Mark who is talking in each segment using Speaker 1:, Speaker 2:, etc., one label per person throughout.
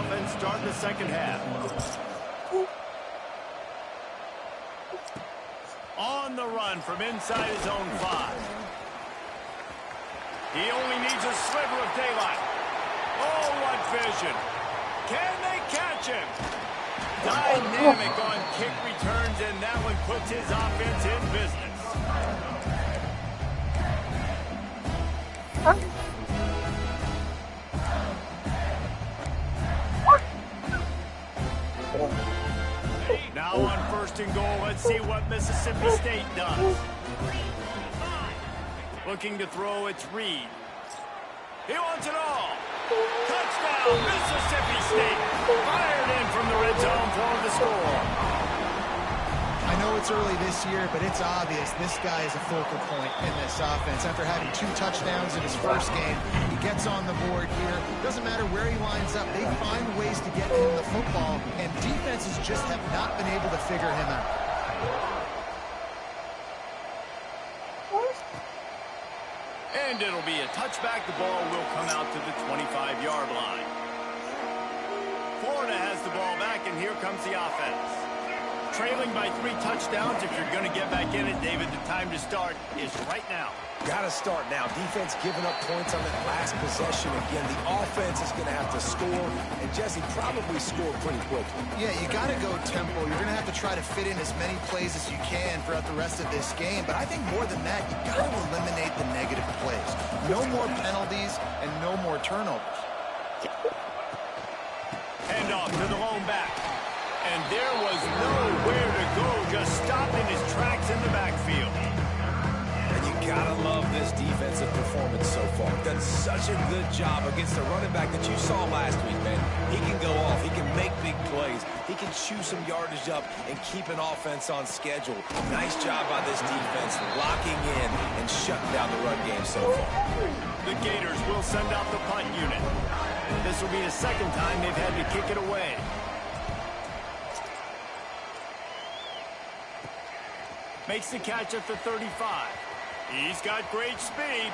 Speaker 1: offense starting the second half. On the run from inside his own 5. He only needs a sliver of daylight. Oh, what vision. Can they catch him? Dynamic on kick returns, and that one puts his offense in business. Now on 1st and goal, let's see what Mississippi State does. Looking to throw, it's Reed. He wants it all. Touchdown, Mississippi State. Fired in from the red zone for the score.
Speaker 2: I know it's early this year, but it's obvious this guy is a focal point in this offense. After having 2 touchdowns in his first game, he gets on the board here. Doesn't matter where he lines up, they find ways to get him the football, and defenses just have not been able to figure him out.
Speaker 1: And it'll be a touchback. The ball will come out to the 25-yard line. Florida has the ball back, and here comes the offense. Trailing by 3 touchdowns. If you're going to get back in it, David, the time to start is right now.
Speaker 3: Got to start now. Defense giving up points on that last possession. Again, the offense is going to have to score, and Jesse probably scored pretty quickly.
Speaker 2: Yeah, you got to go tempo. You're going to have to try to fit in as many plays as you can throughout the rest of this game. But I think more than that, you got to eliminate the negative plays. No more penalties and no more turnovers.
Speaker 1: Hand off to the lone back. And there was nowhere to go, just stopped in his tracks in the backfield.
Speaker 3: And you gotta love this defensive performance so far. Done such a good job against the running back that you saw last week, man. He can go off, he can make big plays, he can chew some yardage up and keep an offense on schedule. Nice job by this defense locking in and shutting down the run game so far.
Speaker 1: The Gators will send out the punt unit. This will be the second time they've had to kick it away. Makes the catch at the 35. He's got great speed.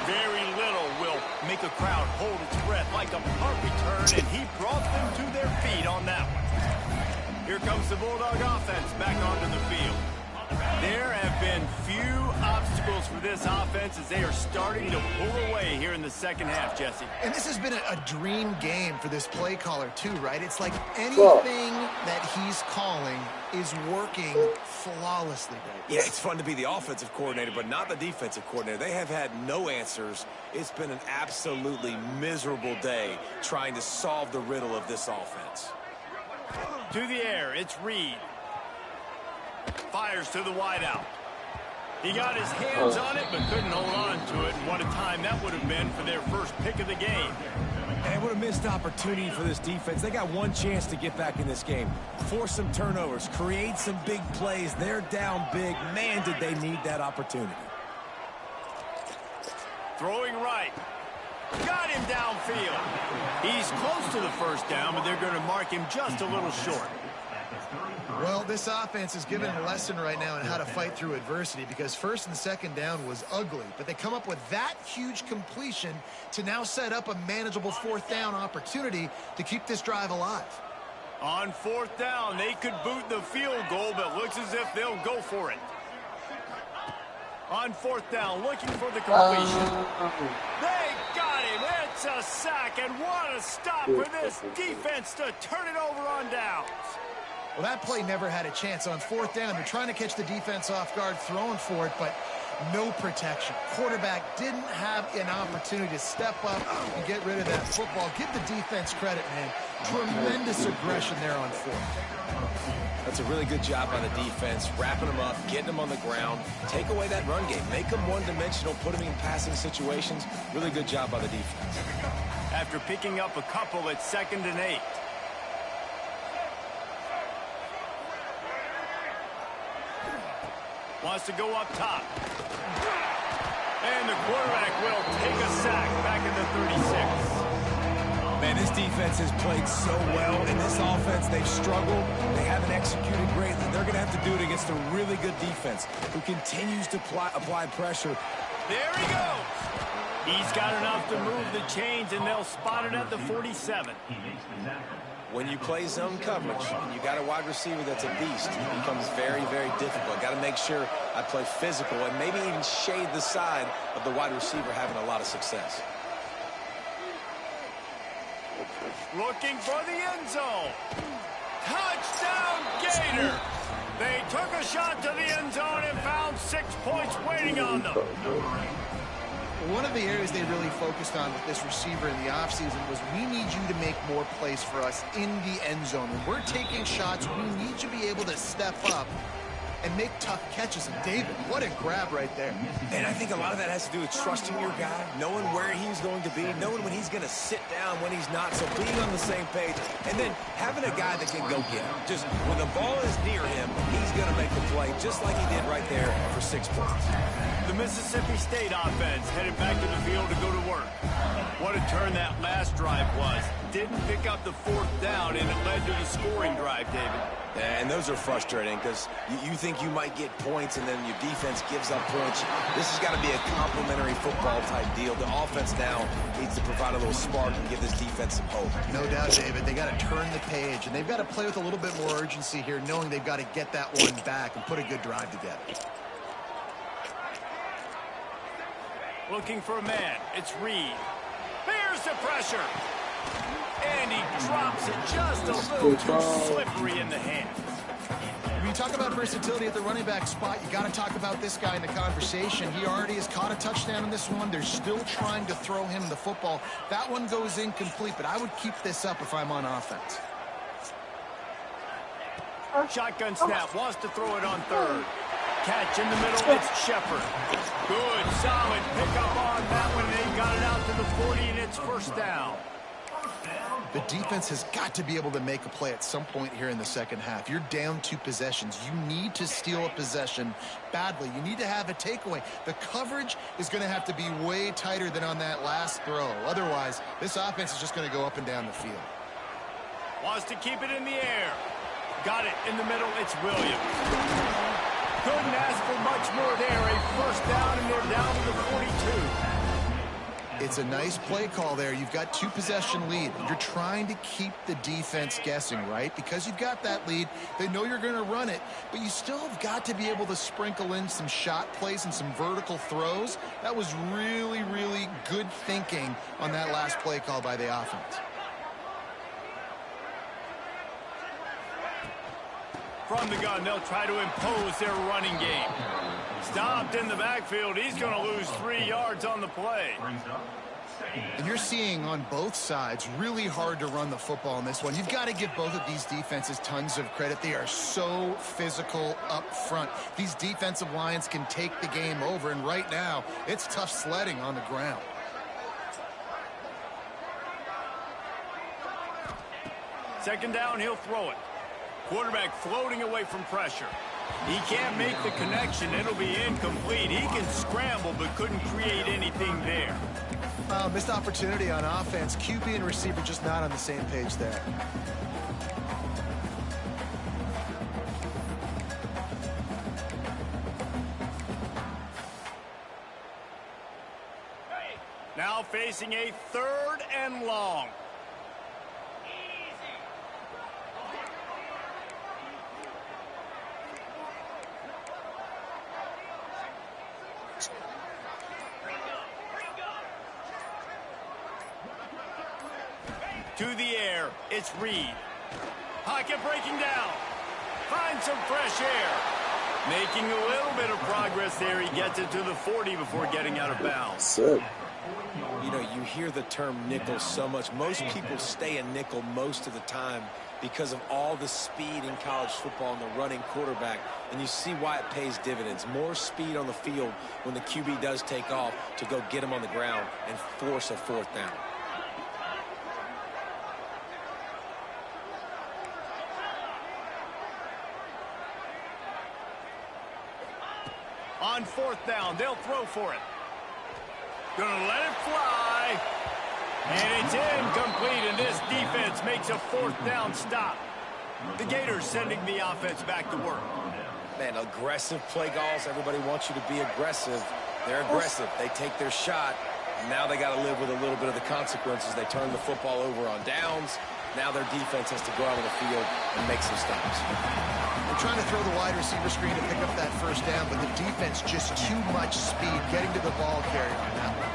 Speaker 1: Very little will make a crowd hold its breath like a punt return, and he brought them to their feet on that one. Here comes the Bulldog offense back onto the field. There have been few obstacles for this offense as they are starting to pull away here in the second half, Jesse.
Speaker 2: And this has been a dream game for this play caller too, right? It's like anything that he's calling is working flawlessly.
Speaker 3: Yeah, it's fun to be the offensive coordinator, but not the defensive coordinator. They have had no answers. It's been an absolutely miserable day trying to solve the riddle of this offense.
Speaker 1: To the air, it's Reed. Fires to the wideout. He got his hands on it, but couldn't hold on to it. And what a time that would have been for their first pick of the game.
Speaker 3: And what a missed opportunity for this defense. They got one chance to get back in this game. Force some turnovers, create some big plays. They're down big. Man, did they need that opportunity.
Speaker 1: Throwing right. Got him downfield. He's close to the first down, but they're going to mark him just a little short.
Speaker 2: Well, this offense is given a lesson right now in how to fight through adversity, because first and second down was ugly, but they come up with that huge completion to now set up a manageable 4th down opportunity to keep this drive alive.
Speaker 1: On 4th down, they could boot the field goal, but looks as if they'll go for it. On 4th down, looking for the completion. They got him. It's a sack, and what a stop for this defense to turn it over on downs.
Speaker 2: Well, that play never had a chance. On 4th down, they're trying to catch the defense off guard, throwing for it, but no protection. Quarterback didn't have an opportunity to step up and get rid of that football. Give the defense credit, man. Tremendous aggression there on 4th.
Speaker 3: That's a really good job by the defense, wrapping them up, getting them on the ground. Take away that run game. Make them one-dimensional, put them in passing situations. Really good job by the defense.
Speaker 1: After picking up a couple, it's 2nd and 8. Wants to go up top. And the quarterback will take a sack back in the 36.
Speaker 3: Man, this defense has played so well. In this offense, they've struggled. They haven't executed greatly. They're going to have to do it against a really good defense who continues to apply pressure.
Speaker 1: There he goes. He's got enough to move the chains, and they'll spot it at the 47.
Speaker 3: When you play zone coverage and you got a wide receiver that's a beast, it becomes very, very difficult. Got to make sure I play physical and maybe even shade the side of the wide receiver having a lot of success.
Speaker 1: Looking for the end zone. Touchdown, Gator! They took a shot to the end zone and found 6 points waiting on them.
Speaker 2: One of the areas they really focused on with this receiver in the offseason was we need you to make more plays for us in the end zone. When we're taking shots, we need you to be able to step up and make tough catches. And David, what a grab right there.
Speaker 3: And I think a lot of that has to do with trusting your guy, knowing where he's going to be, knowing when he's going to sit down, when he's not, so being on the same page, and then having a guy that can go get him. Just when the ball is near him, he's going to make the play, just like he did right there for 6 points.
Speaker 1: The Mississippi State offense headed back to the field to go to work. What a turn that last drive was. Didn't pick up the 4th down, and it led to the scoring drive, David.
Speaker 3: And those are frustrating because you think you might get points and then your defense gives up points. This has got to be a complementary football type deal. The offense now needs to provide a little spark and give this defense some hope.
Speaker 2: No doubt, David. They got to turn the page, and they've got to play with a little bit more urgency here, knowing they've got to get that one back and put a good drive together.
Speaker 1: Looking for a man. It's Reed. There's the pressure. And he drops it just a little too slippery in the hands.
Speaker 2: When you talk about versatility at the running back spot, you got to talk about this guy in the conversation. He already has caught a touchdown in this one. They're still trying to throw him the football. That one goes incomplete, but I would keep this up if I'm on offense.
Speaker 1: Shotgun snap. Wants to throw it on 3rd. Catch in the middle. It's Shepard. Good, solid pickup on that one. They got it out to the 40, and it's 1st down.
Speaker 2: The defense has got to be able to make a play at some point here in the second half. You're down 2 possessions. You need to steal a possession badly. You need to have a takeaway. The coverage is going to have to be way tighter than on that last throw. Otherwise, this offense is just going to go up and down the field.
Speaker 1: Wants to keep it in the air. Got it in the middle. It's Williams. Couldn't ask for much more there. A 1st down, and they're down to the 42.
Speaker 2: It's a nice play call there. You've got 2 possession lead. You're trying to keep the defense guessing, right? Because you've got that lead, they know you're going to run it, but you still have got to be able to sprinkle in some shot plays and some vertical throws. That was really, really good thinking on that last play call by the offense.
Speaker 1: From the gun, they'll try to impose their running game. Stopped in the backfield. He's going to lose 3 yards on the play.
Speaker 2: And you're seeing on both sides really hard to run the football in this one. You've got to give both of these defenses tons of credit. They are so physical up front. These defensive lines can take the game over, and right now it's tough sledding on the ground.
Speaker 1: Second down, he'll throw it. Quarterback floating away from pressure. He can't make the connection. It'll be incomplete. He can scramble but couldn't create anything there.
Speaker 2: Missed opportunity on offense. QB and receiver just not on the same page there.
Speaker 1: Now facing a 3rd and long. To the air, it's Reed. Pocket breaking down. Finds some fresh air. Making a little bit of progress there. He gets it to the 40 before getting out of bounds.
Speaker 4: Sick.
Speaker 3: You know, you hear the term nickel so much. Most people stay a nickel most of the time because of all the speed in college football and the running quarterback. And you see why it pays dividends. More speed on the field when the QB does take off to go get him on the ground and force a 4th down.
Speaker 1: On 4th down, they'll throw for it. Gonna let it fly. And it's incomplete, and this defense makes a 4th down stop. The Gators sending the offense back to work.
Speaker 3: Man, aggressive play calls. Everybody wants you to be aggressive. They're aggressive. They take their shot, Now they got to live with a little bit of the consequences. They turn the football over on downs. Now their defense has to go out on the field and make some stops.
Speaker 2: They're trying to throw the wide receiver screen to pick up that first down, but the defense just too much speed getting to the ball carrier on that one.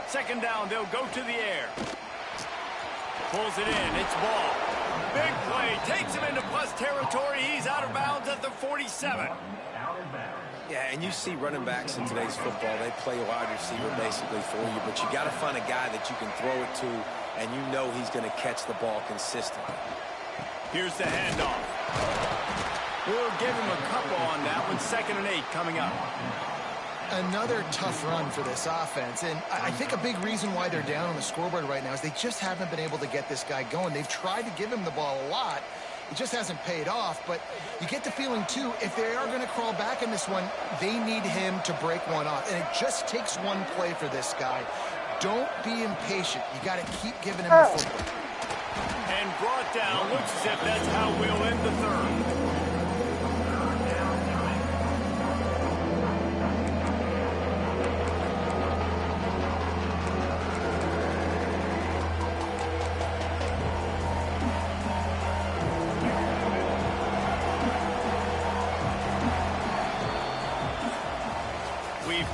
Speaker 1: Second down, they'll go to the air. Pulls it in, it's ball. Big play, takes him into plus territory. He's out of bounds at the 47.
Speaker 3: Yeah, and you see running backs in today's football, they play wide receiver basically for you, but you got to find a guy that you can throw it to, and you know he's going to catch the ball consistently.
Speaker 1: Here's the handoff. We'll give him a couple on that one. 2nd and 8 coming up.
Speaker 2: Another tough run for this offense, and I think a big reason why they're down on the scoreboard right now is they just haven't been able to get this guy going. They've tried to give him the ball a lot. It just hasn't paid off, but you get the feeling, too, if they are going to crawl back in this one, they need him to break one off, and it just takes one play for this guy. Don't be impatient. You got to keep giving him the football.
Speaker 1: And brought down. Looks as if that's how we'll end the third.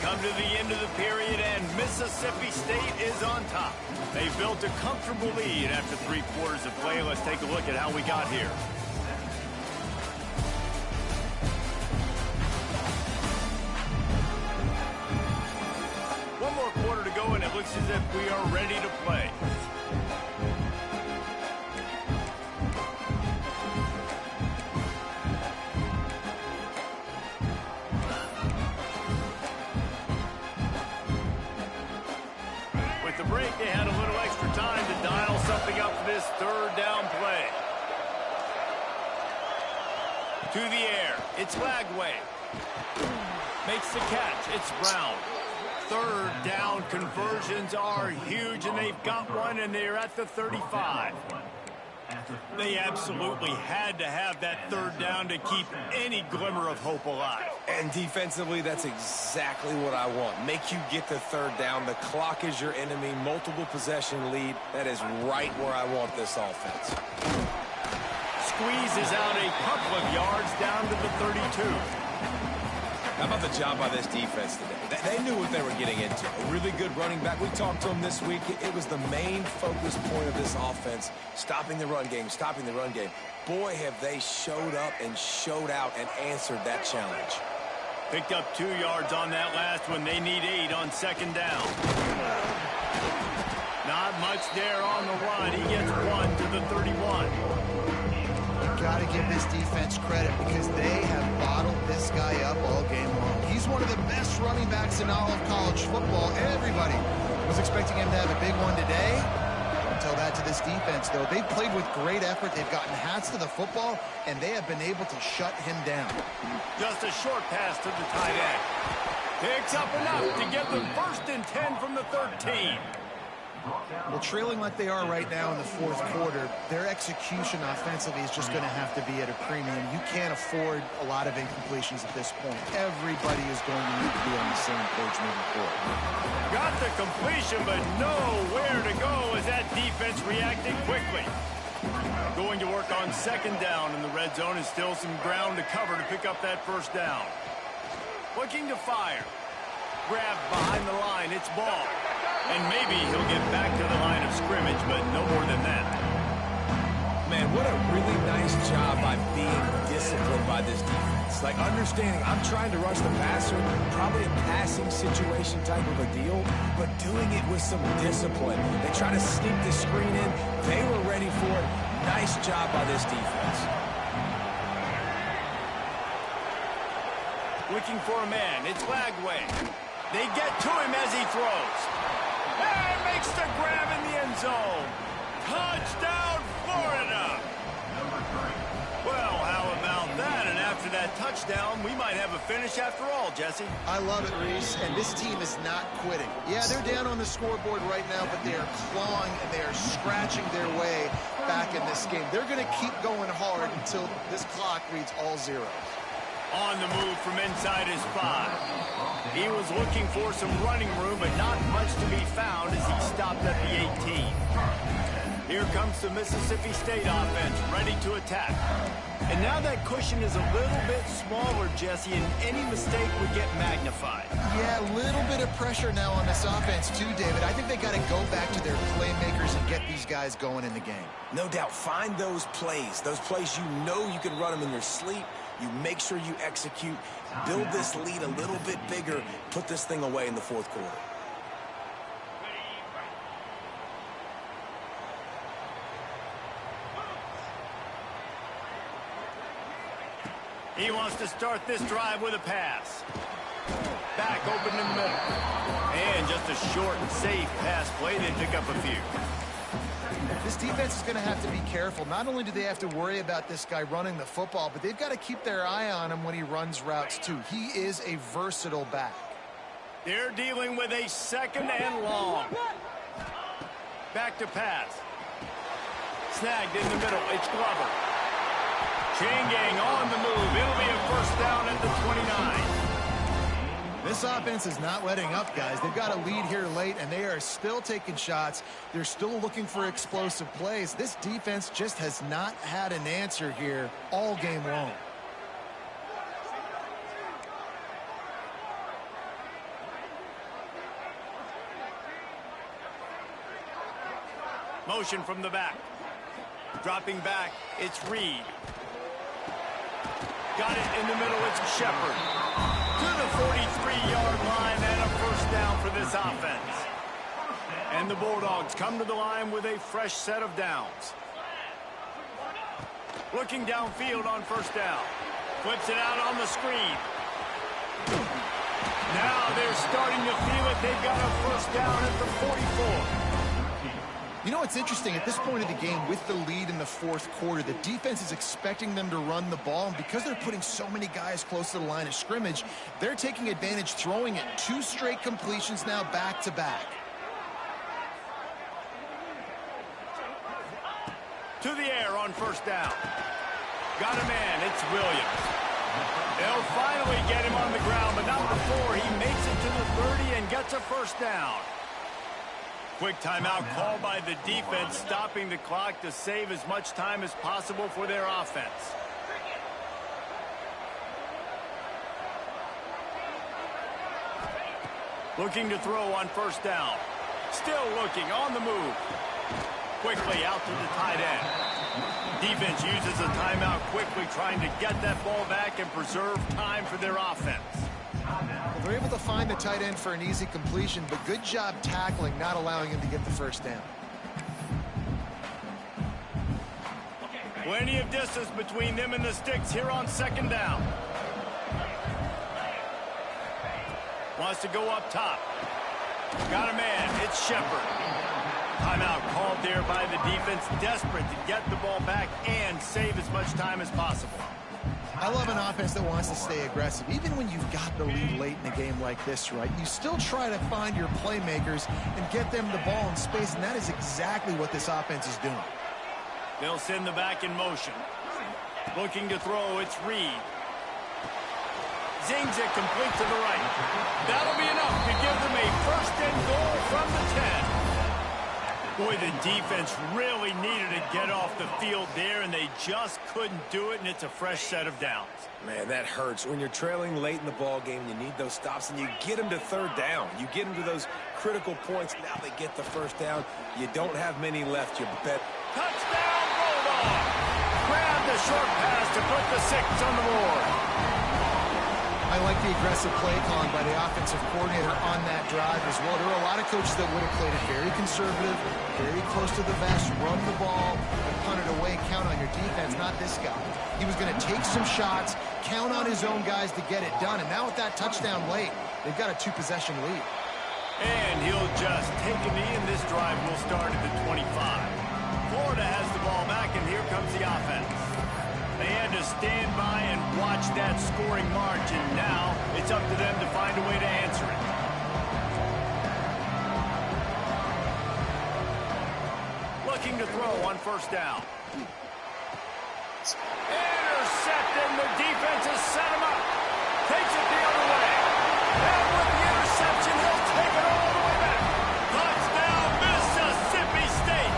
Speaker 1: Come to the end of the period, and Mississippi State is on top. They built a comfortable lead after 3 quarters of play. Let's take a look at how we got here. One more quarter to go, and it looks as if we are ready to play. They had a little extra time to dial something up for this 3rd down play. To the air. It's Lagway. Makes the catch. It's Brown. 3rd down conversions are huge, and they've got one, and they're at the 35. They absolutely had to have that 3rd down to keep any glimmer of hope alive.
Speaker 3: And defensively, that's exactly what I want. Make you get the 3rd down. The clock is your enemy. Multiple possession lead. That is right where I want this offense.
Speaker 1: Squeezes out a couple of yards down to the 32.
Speaker 3: How about the job by this defense today? They knew what they were getting into. A really good running back. We talked to him this week. It was the main focus point of this offense, stopping the run game, stopping the run game. Boy, have they showed up and showed out and answered that challenge.
Speaker 1: Picked up 2 yards on that last one. They need 8 on 2nd down. Not much there on the run. He gets 1 to the 31.
Speaker 2: Got to give this defense credit because they have bottled this guy up all game long. He's one of the best running backs in all of college football. Everybody was expecting him to have a big one today. Until that to this defense, though. They've played with great effort. They've gotten hats to the football, and they have been able to shut him down.
Speaker 1: Just a short pass to the tight end. Picks up enough to get them 1st and 10 from the 13.
Speaker 2: Well, trailing like they are right now in the 4th quarter, their execution offensively is just going to have to be at a premium. You can't afford a lot of incompletions at this point. Everybody is going to need to be on the same page moving forward.
Speaker 1: Got the completion, but nowhere to go as that defense reacted quickly. Going to work on 2nd down in the red zone, and still some ground to cover to pick up that 1st down. Looking to fire. Grabbed behind the line. It's ball. And maybe he'll get back to the line of scrimmage, but no more than that.
Speaker 3: Man, what a really nice job by being disciplined by this defense. Like understanding I'm trying to rush the passer, probably a passing situation type of a deal, but doing it with some discipline. They try to sneak the screen in. They were ready for it. Nice job by this defense.
Speaker 1: Looking for a man. It's Lagway. They get to him as he throws. And makes the grab in the end zone. Touchdown, Florida. Well, how about that? And after that touchdown, we might have a finish after all, Jesse.
Speaker 2: I love it, Reese, and this team is not quitting. Yeah, they're down on the scoreboard right now, but they are clawing and they are scratching their way back in this game. They're going to keep going hard until this clock reads all zeros.
Speaker 1: On the move from inside his 5. He was looking for some running room, but not much to be found as he stopped at the 18. Here comes the Mississippi State offense, ready to attack. And now that cushion is a little bit smaller, Jesse, and any mistake would get magnified.
Speaker 2: Yeah, a little bit of pressure now on this offense too, David. I think they got to go back to their playmakers and get these guys going in the game.
Speaker 3: No doubt. Find those plays you know you can run them in your sleep. You make sure you execute. Build this lead a little bit bigger. Put this thing away in the fourth quarter.
Speaker 1: He wants to start this drive with a pass. Back open in the middle. And just a short and safe pass play. They pick up a few.
Speaker 2: This defense is going to have to be careful. Not only do they have to worry about this guy running the football, but they've got to keep their eye on him when he runs routes too. He is a versatile back.
Speaker 1: They're dealing with a second and long. Back to pass. Snagged in the middle. It's Glover. Chain gang on the move. It'll be a first down at the 29.
Speaker 2: This offense is not letting up, guys. They've got a lead here late, and they are still taking shots. They're still looking for explosive plays. This defense just has not had an answer here all game long.
Speaker 1: Motion from the back. Dropping back, it's Reed. Got it in the middle, it's Shepard. To the 43-yard line and a first down for this offense. And the Bulldogs come to the line with a fresh set of downs. Looking downfield on first down. Flips it out on the screen. Now they're starting to feel it. They've got a first down at the 44.
Speaker 2: You know what's interesting? At this point of the game, with the lead in the fourth quarter, the defense is expecting them to run the ball, and because they're putting so many guys close to the line of scrimmage, they're taking advantage, throwing it. 2 straight completions now back-to-back.
Speaker 1: To the air on first down. Got a man, it's Williams. They'll finally get him on the ground, but not before he makes it to the 30 and gets a first down. Quick timeout called by the defense, stopping the clock to save as much time as possible for their offense. Looking to throw on first down. Still looking on the move. Quickly out to the tight end. Defense uses a timeout quickly, trying to get that ball back and preserve time for their offense.
Speaker 2: Well, they're able to find the tight end for an easy completion, but good job tackling, not allowing him to get the first down.
Speaker 1: Plenty of distance between them and the sticks here on second down. Wants to go up top. Got a man. It's Shepard. Timeout called there by the defense, desperate to get the ball back and save as much time as possible.
Speaker 2: I love an offense that wants to stay aggressive. Even when you've got the lead late in a game like this, right, you still try to find your playmakers and get them the ball in space, and that is exactly what this offense is doing.
Speaker 1: They'll send the back in motion. Looking to throw, it's Reed. Zings it complete to the right. That'll be enough to give them a first and goal from the 10. Boy, the defense really needed to get off the field there, and they just couldn't do it, and it's a fresh set of downs.
Speaker 3: Man, that hurts. When you're trailing late in the ball game, you need those stops, and you get them to third down. You get them to those critical points. Now they get the first down. You don't have many left, you bet.
Speaker 1: Touchdown, Bulldog! Grab the short pass to put the 6 on the board.
Speaker 2: I like the aggressive play calling by the offensive coordinator on that drive as well. There were a lot of coaches that would have played it very conservative, very close to the vest, run the ball, and punt it away, count on your defense, not this guy. He was going to take some shots, count on his own guys to get it done, and now with that touchdown late, they've got a 2-possession lead.
Speaker 1: And he'll just take a knee, and this drive will start at the 25. Florida has the ball back, and here comes the offense. They had to stand by and watch that scoring march, and now it's up to them to find a way to answer it. Looking to throw on first down. Intercepted and the defense has set him up. Takes it the other way. And with the interception, he'll take it all the way back. Touchdown, Mississippi State.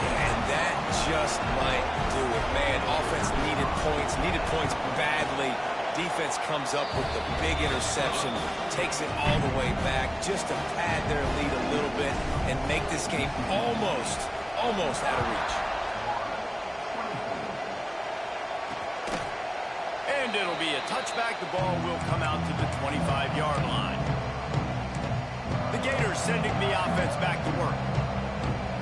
Speaker 3: And that just might do it, man. Offense needed points badly. Defense comes up with the big interception, takes it all the way back just to pad their lead a little bit and make this game almost out of reach.
Speaker 1: And it'll be a touchback. The ball will come out to the 25-yard line. The Gators sending the offense back to work.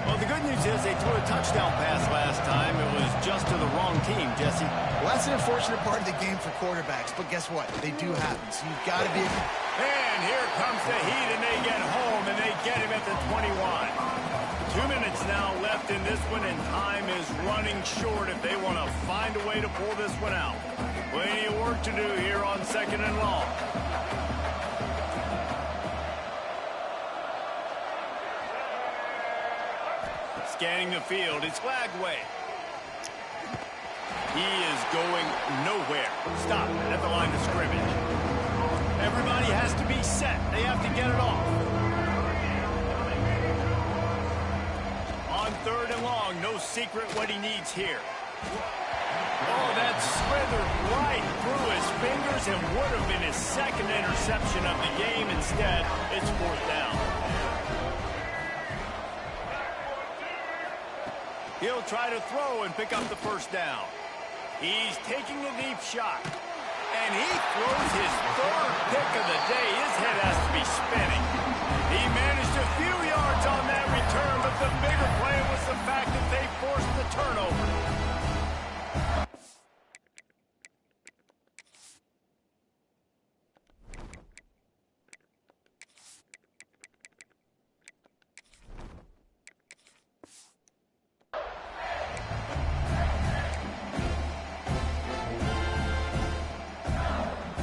Speaker 1: Well, the good news is they threw a touchdown pass last time. It was just to the wrong team, Jesse.
Speaker 2: Well, that's an unfortunate part of the game for quarterbacks, but guess what? They do happen, so you've got to be...
Speaker 1: And here comes the heat, and they get home, and they get him at the 21. 2 minutes now left in this one, and time is running short if they want to find a way to pull this one out. Plenty of work to do here on 2nd and long. Scanning the field, it's Lagway. He is going nowhere. Stop at the line of scrimmage. Everybody has to be set. They have to get it off. On 3rd and long, no secret what he needs here. Oh, that slithered right through his fingers and would have been his 2nd interception of the game. Instead, it's 4th down. He'll try to throw and pick up the 1st down. He's taking a deep shot. And he throws his 3rd pick of the day. His head has to be spinning. He managed a few yards on that return, but the bigger play was the fact that they forced the turnover.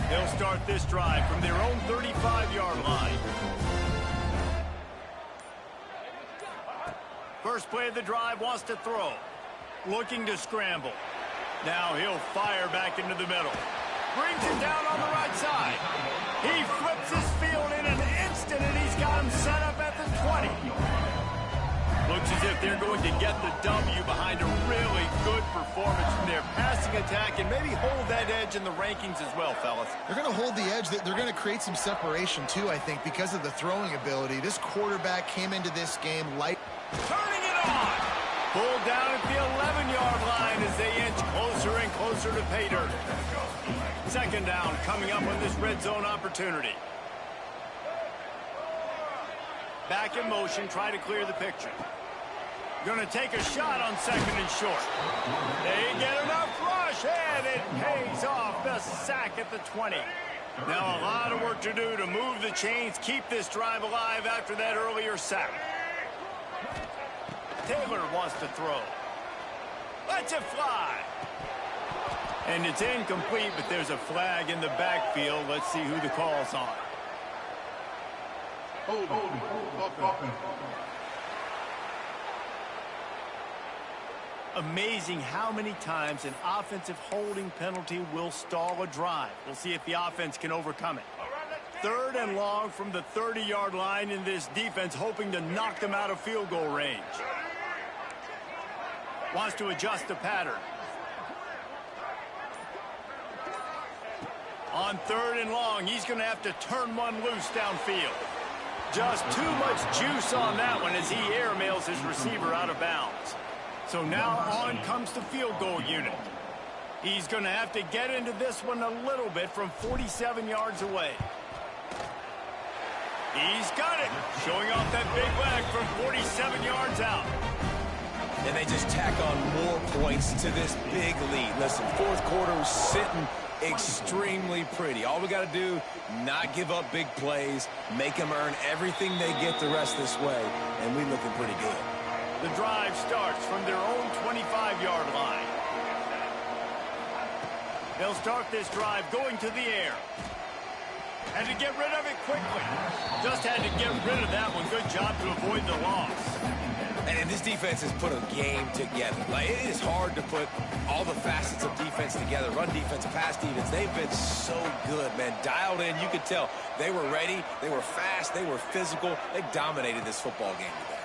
Speaker 1: They'll start this drive from their own 35-yard line. First play of the drive, wants to throw. Looking to scramble. Now he'll fire back into the middle. Brings it down on the right side. He flips his field in an instant, and he's got him set up at the 20. Looks as if they're going to get the W behind a really good performance from their passing attack and maybe hold that edge in the rankings as well, fellas.
Speaker 2: They're going to hold the edge. They're going to create some separation, too, I think, because of the throwing ability. This quarterback came into this game light.
Speaker 1: Turning it on. Pulled down at the 11-yard line as they inch closer and closer to pay dirt. 2nd down coming up on this red zone opportunity. Back in motion, try to clear the picture. Going to take a shot on 2nd and short. They get enough rush, and it pays off. The sack at the 20. Now a lot of work to do to move the chains, keep this drive alive after that earlier sack. Taylor wants to throw. Lets it fly. And it's incomplete, but there's a flag in the backfield. Let's see who the call's on. Amazing how many times an offensive holding penalty will stall a drive. We'll see if the offense can overcome it. 3rd and long from the 30-yard line, in this defense hoping to knock them out of field goal range. Wants to adjust the pattern. On 3rd and long, he's going to have to turn one loose downfield. Just too much juice on that one as he airmails his receiver out of bounds. So now on comes the field goal unit. He's going to have to get into this one a little bit from 47 yards away. He's got it, showing off that big leg from 47 yards out.
Speaker 3: And they just tack on more points to this big lead. Listen, 4th quarter was sitting extremely pretty. All we got to do, not give up big plays, make them earn everything they get the rest this way, and we're looking pretty good.
Speaker 1: The drive starts from their own 25-yard line. They'll start this drive going to the air. Had to get rid of it quickly. Just had to get rid of that one. Good job to avoid the loss.
Speaker 3: And this defense has put a game together. Like, it is hard to put all the facets of defense together. Run defense, pass defense. They've been so good, man. Dialed in. You could tell they were ready. They were fast. They were physical. They dominated this football game today.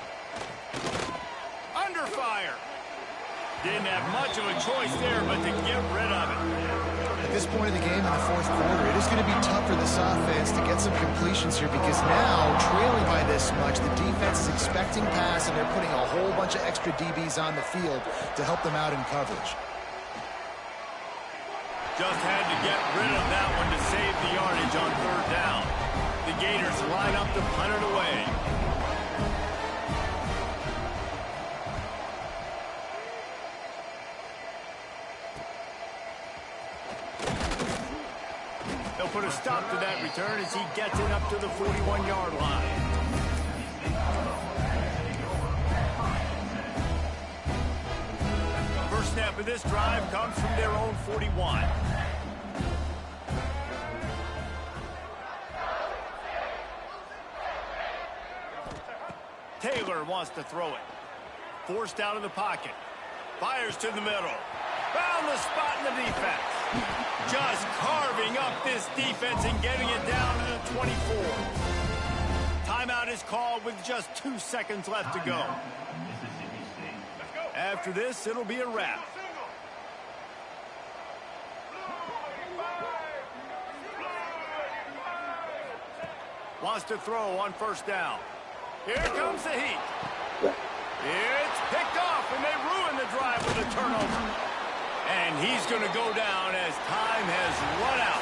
Speaker 1: Under fire. Didn't have much of a choice there, but to get rid of it.
Speaker 2: At this point of the game in the fourth quarter, it is going to be tough for this offense to get some completions here because now, trailing by this much, the defense is expecting pass, and they're putting a whole bunch of extra DBs on the field to help them out in coverage.
Speaker 1: Just had to get rid of that one to save the yardage on third down. The Gators line up to punt it away. They'll put a stop to that return as he gets it up to the 41-yard line. First snap of this drive comes from their own 41. Taylor wants to throw it. Forced out of the pocket. Fires to the middle. Found the spot in the defense. Just carving up this defense and getting it down to the 24. Timeout is called with just 2 seconds left to go. After this, it'll be a wrap. Wants to throw on first down. Here comes the heat. It's picked off, and they ruin the drive with a turnover. And he's going to go down as time has run out.